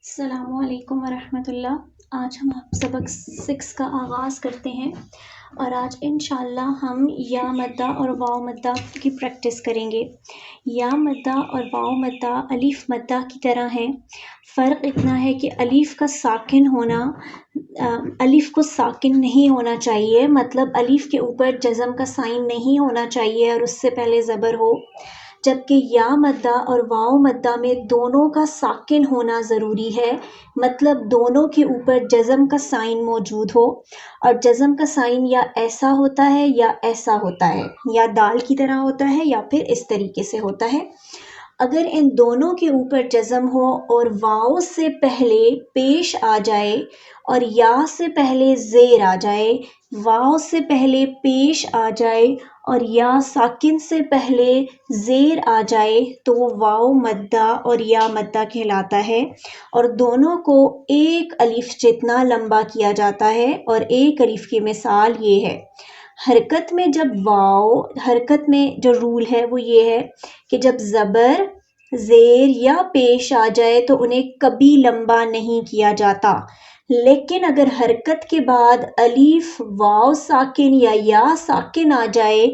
السلام علیکم ورحمۃ اللہ۔ آج ہم سبق 6 کا آغاز کرتے ہیں اور آج انشاءاللہ ہم یا مدہ اور واو مدہ کی پریکٹس کریں گے۔ یا مدہ اور واو مدہ الف مدہ کی طرح ہیں، فرق اتنا ہے کہ الف کا ساکن ہونا الف کو ساکن نہیں ہونا چاہیے، مطلب الف کے اوپر جزم کا سائن نہیں ہونا چاہیے اور اس سے پہلے زبر ہو، جبکہ یا مدہ اور واو مدہ میں دونوں کا ساکن ہونا ضروری ہے، مطلب دونوں کے اوپر جزم کا سائن موجود ہو، اور جزم کا سائن یا ایسا ہوتا ہے یا ایسا ہوتا ہے، یا دال کی طرح ہوتا ہے یا پھر اس طریقے سے ہوتا ہے۔ اگر ان دونوں کے اوپر جزم ہو اور واو سے پہلے پیش آ جائے اور یا سے پہلے زیر آ جائے، واو سے پہلے پیش آ جائے اور یا ساکن سے پہلے زیر آ جائے تو وہ واو مدہ اور یا مدہ کہلاتا ہے، اور دونوں کو ایک الف جتنا لمبا کیا جاتا ہے، اور ایک الف کی مثال یہ ہے۔ حرکت میں حرکت میں جو رول ہے وہ یہ ہے کہ جب زبر زیر یا پیش آ جائے تو انہیں کبھی لمبا نہیں کیا جاتا، لیکن اگر حرکت کے بعد الف واو ساکن یا ساکن آ جائے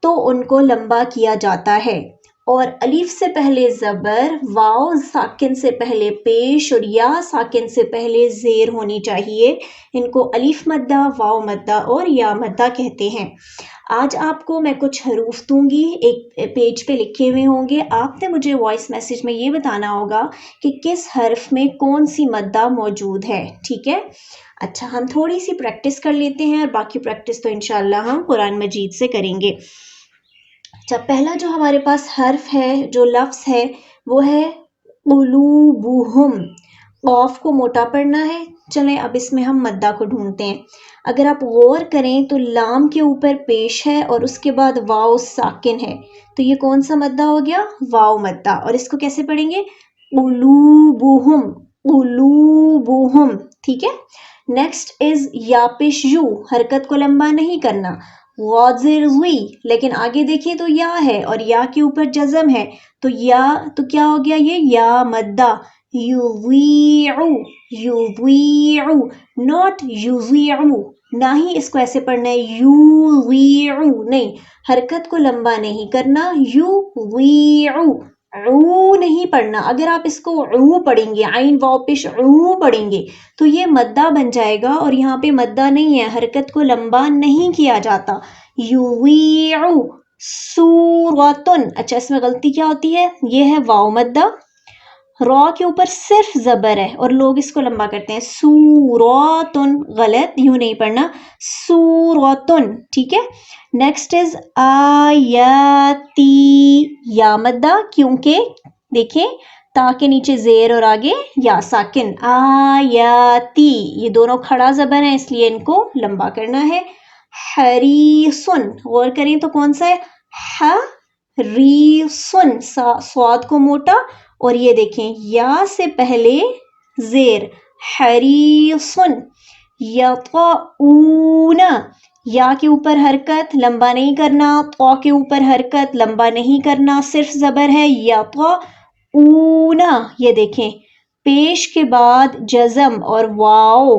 تو ان کو لمبا کیا جاتا ہے، اور الف سے پہلے زبر، واو ساکن سے پہلے پیش اور یا ساکن سے پہلے زیر ہونی چاہیے۔ ان کو الف مدہ، واو مدہ اور یا مدہ کہتے ہیں۔ آج آپ کو میں کچھ حروف دوں گی، ایک پیج پہ لکھے ہوئے ہوں گے، آپ نے مجھے وائس میسیج میں یہ بتانا ہوگا کہ کس حرف میں کون سی مدہ موجود ہے، ٹھیک ہے؟ اچھا، ہم تھوڑی سی پریکٹس کر لیتے ہیں اور باقی پریکٹس تو انشاءاللہ ہم قرآن مجید سے کریں گے۔ اچھا، پہلا جو ہمارے پاس حرف ہے، جو لفظ ہے، وہ ہے قلوبہم۔ قاف کو موٹا پڑھنا ہے۔ چلیں اب اس میں ہم مدہ کو ڈھونڈتے ہیں۔ اگر آپ غور کریں تو لام کے اوپر پیش ہے اور اس کے بعد واو ساکن ہے، تو یہ کون سا مدہ ہو گیا؟ واو مدہ۔ اور اس کو کیسے پڑھیں گے؟ قلوبہم، قلوبہم، ٹھیک ہے؟ نیکسٹ از یا پیش یو، حرکت کو لمبا نہیں کرنا، غازر وی، لیکن آگے دیکھیں تو یا ہے اور یا کے اوپر جزم ہے، تو یا تو کیا ہو گیا؟ یہ یا مدہ۔ یضیعو، یضیعو، ناٹ یضیعو، نہ ہی اس کو ایسے پڑھنا ہے یوضیعو، نہیں، حرکت کو لمبا نہیں کرنا، یوضیعو، عو نہیں پڑھنا۔ اگر آپ اس کو عو پڑھیں گے، عین واو پیش عو پڑھیں گے تو یہ مدہ بن جائے گا، اور یہاں پہ مدہ نہیں ہے، حرکت کو لمبا نہیں کیا جاتا۔ یضیعو سورۃن، اچھا اس میں غلطی کیا ہوتی ہے؟ یہ ہے واو مدہ، را کے اوپر صرف زبر ہے اور لوگ اس کو لمبا کرتے ہیں، سورۃن، غلط، یوں نہیں پڑھنا، سورۃن، ٹھیک ہے؟ نیکسٹ از آیاتی، یا مدہ، کیونکہ دیکھیں تا کے نیچے زیر اور آگے یا ساکن، آیاتی، یہ دونوں کھڑا زبر ہیں اس لیے ان کو لمبا کرنا ہے۔ حریصن، غور کریں تو کون سا ہے؟ حریصن، صاد کو موٹا اور یہ دیکھیں یا سے پہلے زیر، حریصن۔ یطعون، یا کے اوپر حرکت لمبا نہیں کرنا، طا کے اوپر حرکت لمبا نہیں کرنا، صرف زبر ہے، یطعون، یہ دیکھیں پیش کے بعد جزم اور واو،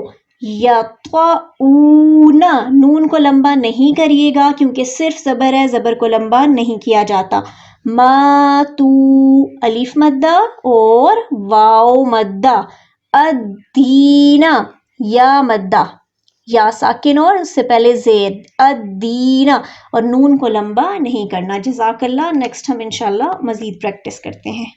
یطعون، نون کو لمبا نہیں کریے گا کیونکہ صرف زبر ہے، زبر کو لمبا نہیں کیا جاتا۔ ماتو، الف مدہ اور واو مدہ۔ الدین، یا مدہ، یا ساکن اور اس سے پہلے زیر، الدین، اور نون کو لمبا نہیں کرنا۔ جزاک اللہ۔ نیکسٹ ہم انشاءاللہ مزید پریکٹس کرتے ہیں۔